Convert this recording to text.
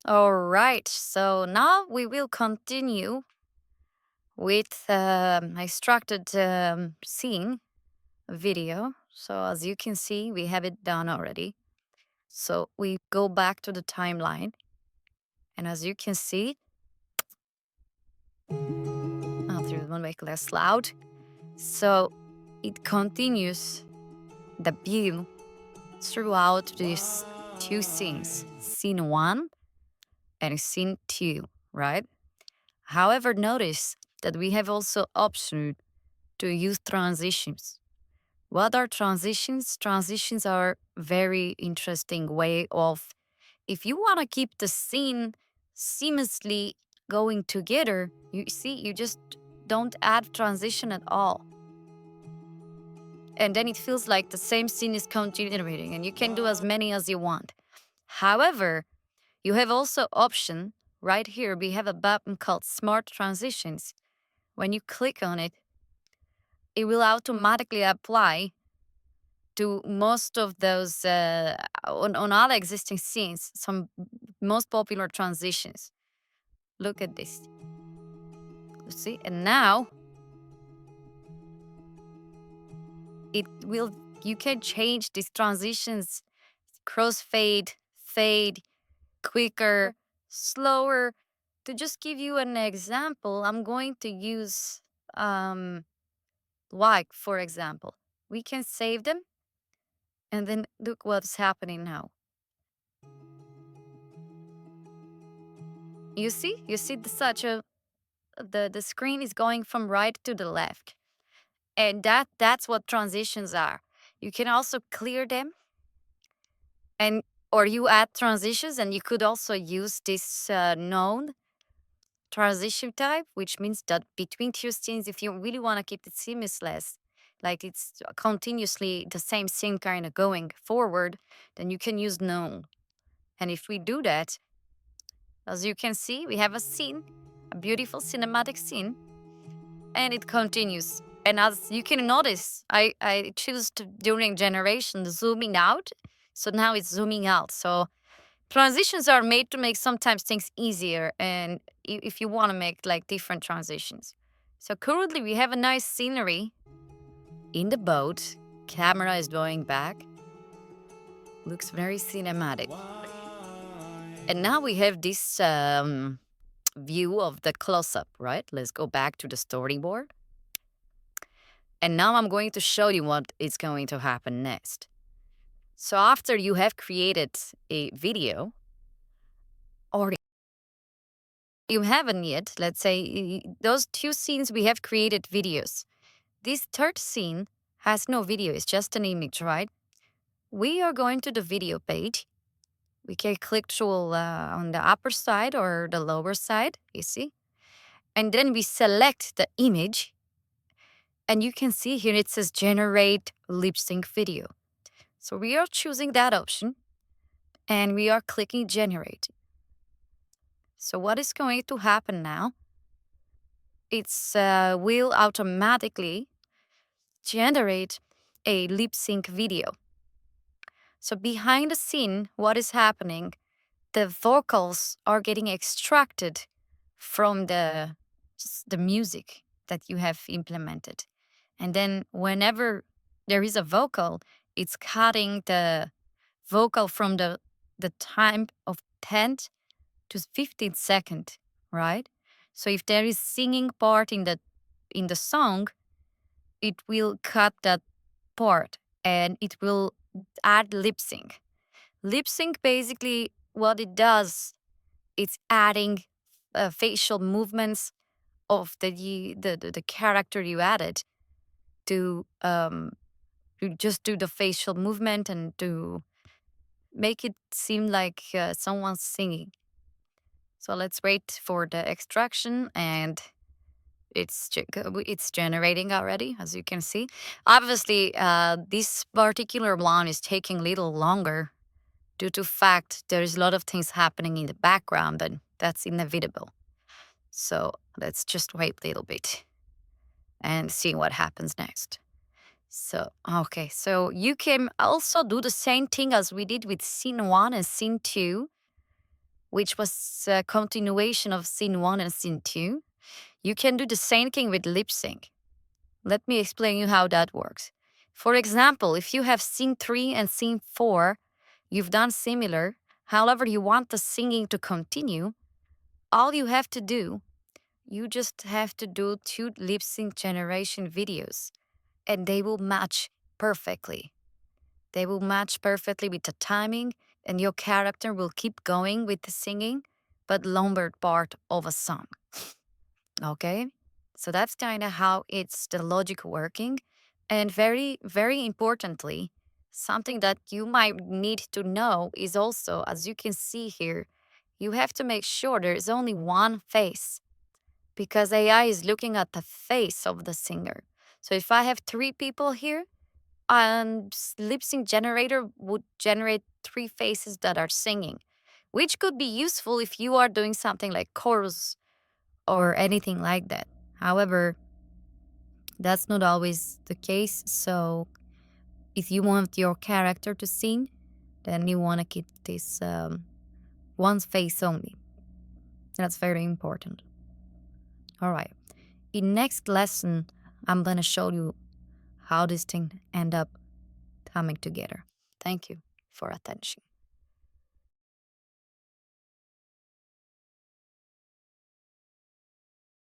All right, so now we will continue with extracted scene video. So as you can see, we have it done already. So we go back to the timeline, and as you can see, after one make less loud. So it continues the view throughout these two scenes, scene one and scene two, right? However, notice that we have also option to use transitions. What are transitions? Transitions are very interesting way of, if you want to keep the scene seamlessly going together, you see, you just don't add transition at all. And then it feels like the same scene is continuing, and you can do as many as you want. However, you have also option right here. We have a button called Smart Transitions. When you click on it, it will automatically apply to most of those on all existing scenes, some most popular transitions. Look at this. You see, and now it will. You can change these transitions, crossfade, fade, quicker, slower. To just give you an example, I'm going to use like, for example. We can save them, and then look what's happening now. You see the screen is going from right to the left, and that's what transitions are. You can also clear them, and or you add transitions, and you could also use this known transition type, which means that between two scenes, if you really want to keep it seamless, like it's continuously the same scene kind of going forward, then you can use known. And if we do that, as you can see, we have a scene, a beautiful cinematic scene, and it continues. And as you can notice, I choose to, during generation, zooming out. So now it's zooming out. So transitions are made to make sometimes things easier, and if you want to make like different transitions. So currently we have a nice scenery in the boat. Camera is going back. Looks very cinematic. And now we have this view of the close-up, right? Let's go back to the storyboard. And now I'm going to show you what is going to happen next. So after you have created a video, or you haven't yet, let's say those two scenes we have created videos. This third scene has no video, it's just an image, right? We are going to the video page. We can click tool on the upper side or the lower side, you see? And then we select the image. And you can see here it says generate lip sync video. So we are choosing that option and we are clicking generate. So what is going to happen now? It's will automatically generate a lip sync video. So behind the scene, what is happening? The vocals are getting extracted from the music that you have implemented. And then whenever there is a vocal, it's cutting the vocal from the time of 10 to 15 seconds, right? So if there is singing part in the song, it will cut that part and it will add lip sync. Lip sync basically what it does, it's adding facial movements of the character you added to just do the facial movement and to make it seem like someone's singing. So let's wait for the extraction, and it's generating already, as you can see. Obviously, this particular one is taking a little longer due to fact there's a lot of things happening in the background, and that's inevitable. So let's just wait a little bit and see what happens next. So, okay, so you can also do the same thing as we did with scene one and scene two. which was a continuation of scene 1 and scene 2, you can do the same thing with lip sync. Let me explain you how that works. For example, if you have scene 3 and scene 4, you've done similar, however you want the singing to continue, all you have to do, you just have to do 2 lip sync generation videos, and they will match perfectly. They will match perfectly with the timing, and your character will keep going with the singing, but longer part of a song. Okay? So that's kind of how it's the logic working. And very, very importantly, something that you might need to know is also, as you can see here, you have to make sure there is only one face, because AI is looking at the face of the singer. So if I have 3 people here, lip sync generator would generate 3 faces that are singing, which could be useful if you are doing something like chorus or anything like that. However, that's not always the case. So if you want your character to sing, then you want to keep this one face only. That's very important. All right. In next lesson, I'm going to show you how this thing end up coming together. Thank you for attention.